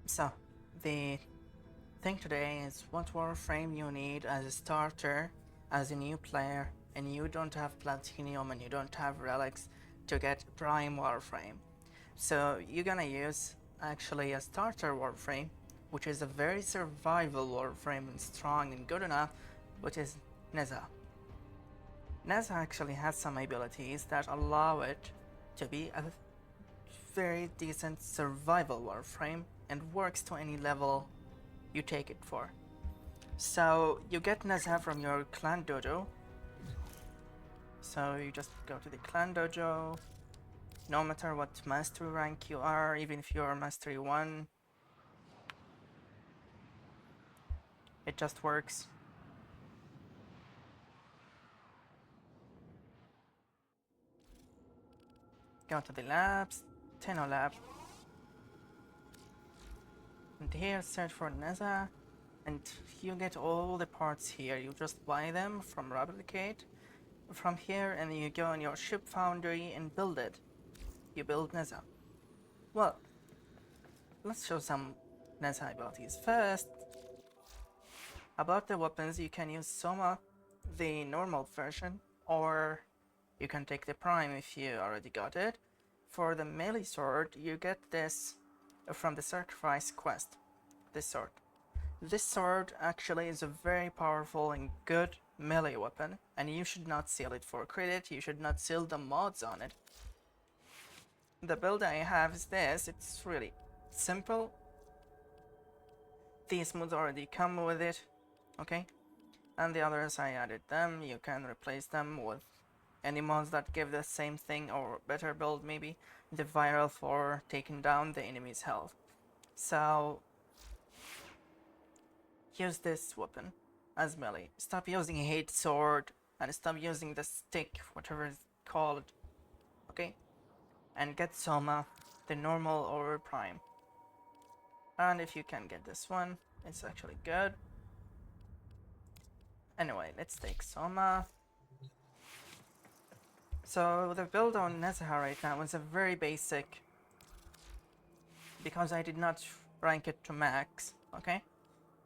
So, the thing today is what Warframe you need as a starter, as a new player, and you don't have Platinum and you don't have relics to get Prime Warframe. So you're gonna use actually a Starter Warframe, which is a very survival Warframe and strong and good enough, which is Nezha. Nezha actually has some abilities that allow it to be a very decent survival Warframe and works to any level you take it for. So you get Nezha from your clan dojo. So you just go to the clan dojo, no matter what mastery rank you are, even if you are mastery 1, it just works. Go to the labs, Tenno lab, and here search for Nezha, and you get all the parts here. You just buy them from Replicate from here, and then you go on your ship foundry and build it. You build Nezha. Well, let's show some Nezha abilities. First, about the weapons, you can use Soma, the normal version, or you can take the Prime if you already got it. For the melee sword, you get this from the Sacrifice quest, this sword. This sword actually is a very powerful and good melee weapon, and you should not sell it for credit, you should not sell the mods on it. The build I have is this, it's really simple. These mods already come with it, okay? And the others I added them, you can replace them with any mods that give the same thing or better build maybe. The viral for taking down the enemy's health. So use this weapon as melee. Stop using hate sword and stop using the stick, whatever it's called, okay? And get Soma, the normal or prime. And if you can get this one, it's actually good. Anyway, let's take Soma. So the build on Nezha right now is a very basic, because I did not rank it to max, okay?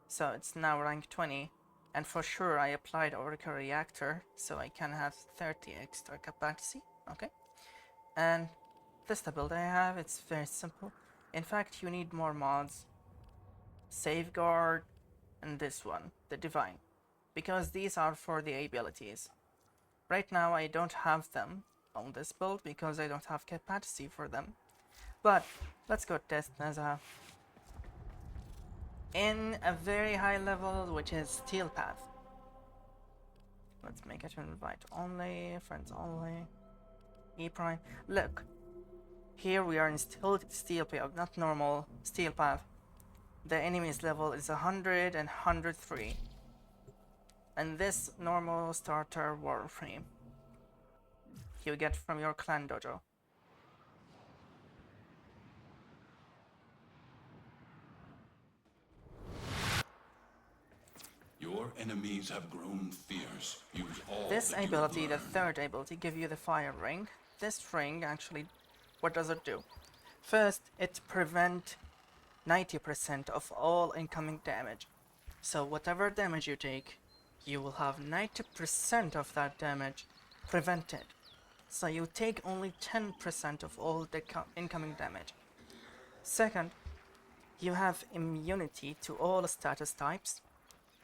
So it's now rank 20, and for sure I applied Oracle Reactor, so I can have 30 extra capacity, okay? And this is the build I have, it's very simple. In fact, you need more mods. Safeguard, and this one, the Divine, because these are for the abilities. Right now I don't have them on this build because I don't have capacity for them. But let's go test Nezha in a very high level, which is Steel Path. Let's make it invite only, friends only, E Prime. Look, here we are in Steel Path, not normal Steel Path. The enemy's level is 100 and 103. And this normal Starter Warframe you get from your clan dojo. Your enemies have grown fierce. Use all This that you ability, have the learned. third ability, give you the fire ring. This ring actually, what does it do? First, it prevent 90% of all incoming damage. So whatever damage you take, you will have 90% of that damage prevented. So you take only 10% of all the incoming damage. Second, you have immunity to all status types.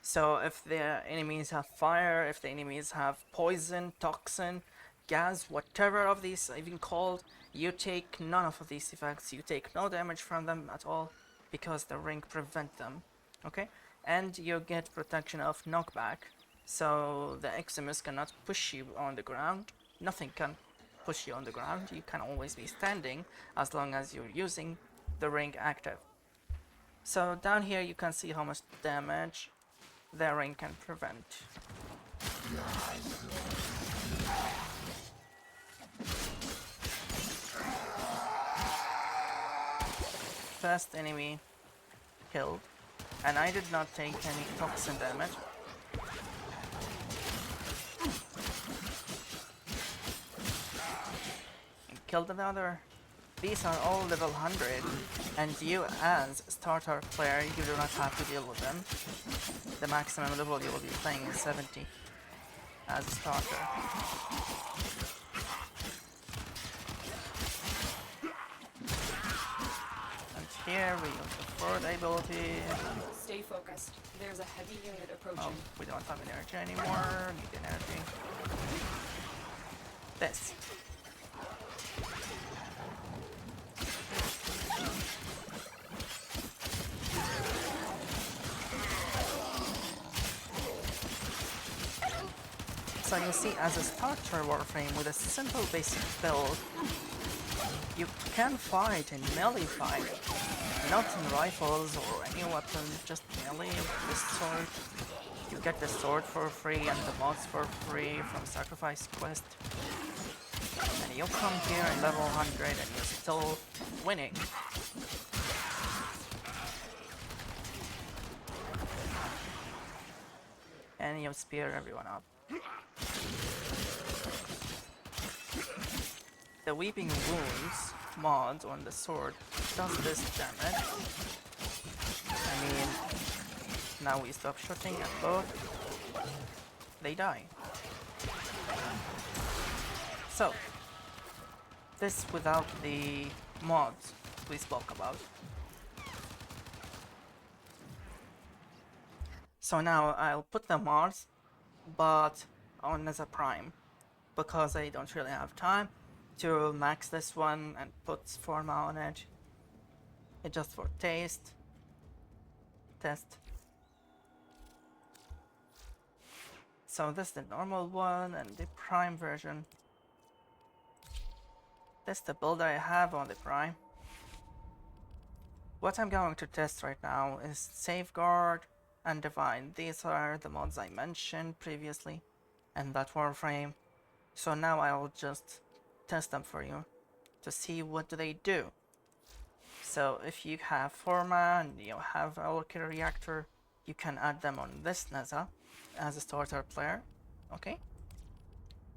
So if the enemies have fire, if the enemies have poison, toxin, gas, whatever of these even called, you take none of these effects. You take no damage from them at all because the ring prevent them. Okay? And you get protection of knockback. So the Eximus cannot push you on the ground. Nothing can push you on the ground. You can always be standing as long as you're using the ring active. So down here you can see how much damage the ring can prevent. First enemy killed, and I did not take any toxin damage. And killed another. these are all level 100, and you as starter player, you do not have to deal with them. The maximum level you will be playing is 70 as a starter. And here we use the third ability. Stay focused. There's a heavy unit approaching. Oh, we don't have energy anymore. Need energy. This. So you see, as a starter Warframe with a simple basic build, you can fight in melee fight, not in rifles or any weapon, just melee with this sword. You get the sword for free and the mods for free from Sacrifice Quest. And you come here in level 100 and you're still winning. And you spear everyone up. The Weeping Wounds mod on the sword does this damage. I mean, now we stop shooting at both, they die. So, this without the mods we spoke about. So now I'll put the mods, but on Nezha Prime, because I don't really have time to max this one and put Forma on it. It's just for test. So this is the normal one and the Prime version. This is the build I have on the Prime. What I'm going to test right now is Safeguard and Divine. These are the mods I mentioned previously and that Warframe. So now I'll just test them for you to see what do they do. So if you have Forma and you have a Walker Reactor, you can add them on this Nezha as a starter player. Okay,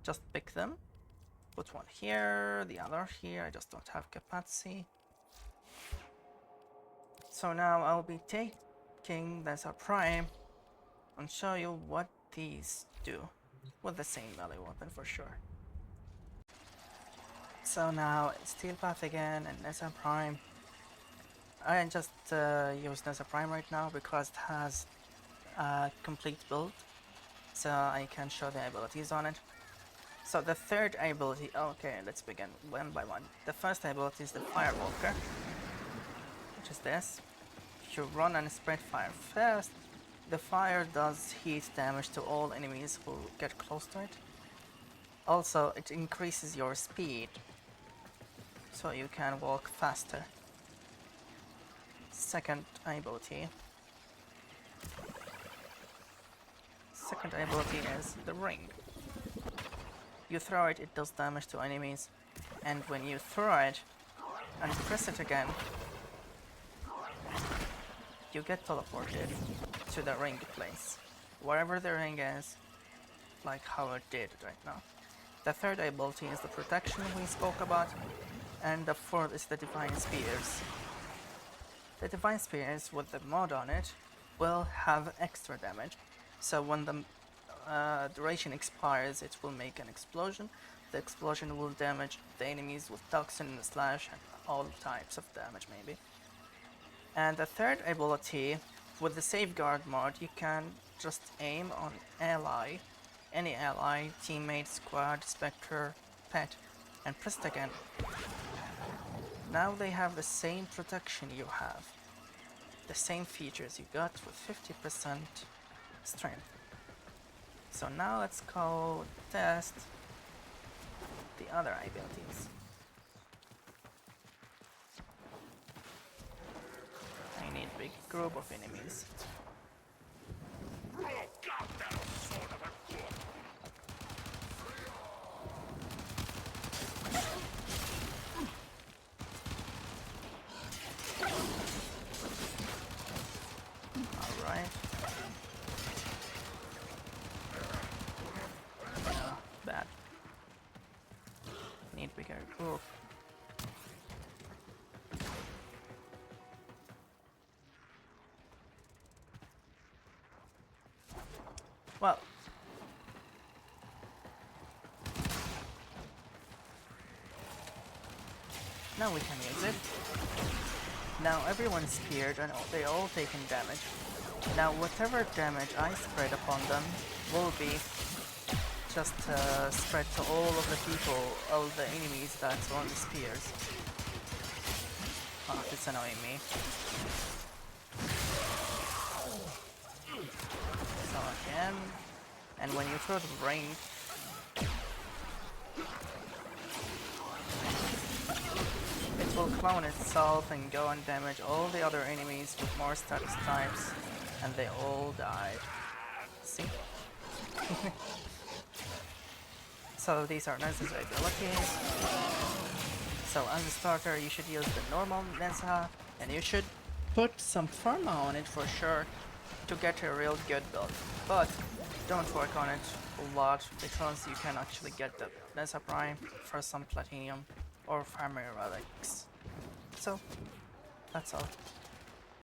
just pick them, put one here, the other here. I just don't have capacity. So now I'll be taking Nezha Prime and show you what these do with the same melee weapon for sure. So now it's Steel Path again and Nezha Prime. I just use Nezha Prime right now because it has a complete build, so I can show the abilities on it. So the third ability, okay, let's begin one by one. The first ability is the Firewalker, which is this. You run and spread fire. First, the fire does heat damage to all enemies who get close to it. Also, it increases your speed, so you can walk faster. Second ability is the ring. You throw it, it does damage to enemies, and when you throw it and press it again, you get teleported to the ring place, wherever the ring is, like how it did right now. The third ability is the protection we spoke about, and the fourth is the Divine Spears. The Divine Spears with the mod on it will have extra damage, so when the duration expires it will make an explosion. The explosion will damage the enemies with toxin, slash, and all types of damage maybe. And the third ability with the Safeguard mod, you can just aim on ally, any ally, teammate, squad, spectre, pet, and press it again. Now they have the same protection you have, the same features you got with 50% strength. So now let's go test the other abilities. I need a big group of enemies. Alright. Bad. Need bigger group. Well, now we can use it. Now everyone's speared and they all taken damage. Now whatever damage I spread upon them will be just spread to all of the people, all the enemies that's on the spears. Oh, it's annoying me. So again, and when you throw the ring, it will clone itself and go and damage all the other enemies with more status types, and they all died. See? So these are Nezha's abilities. So as a starter, you should use the normal Nezha, and you should put some Pharma on it for sure to get a real good build. But don't work on it a lot because you can actually get the Nezha Prime for some platinum or farmer relics. So that's all.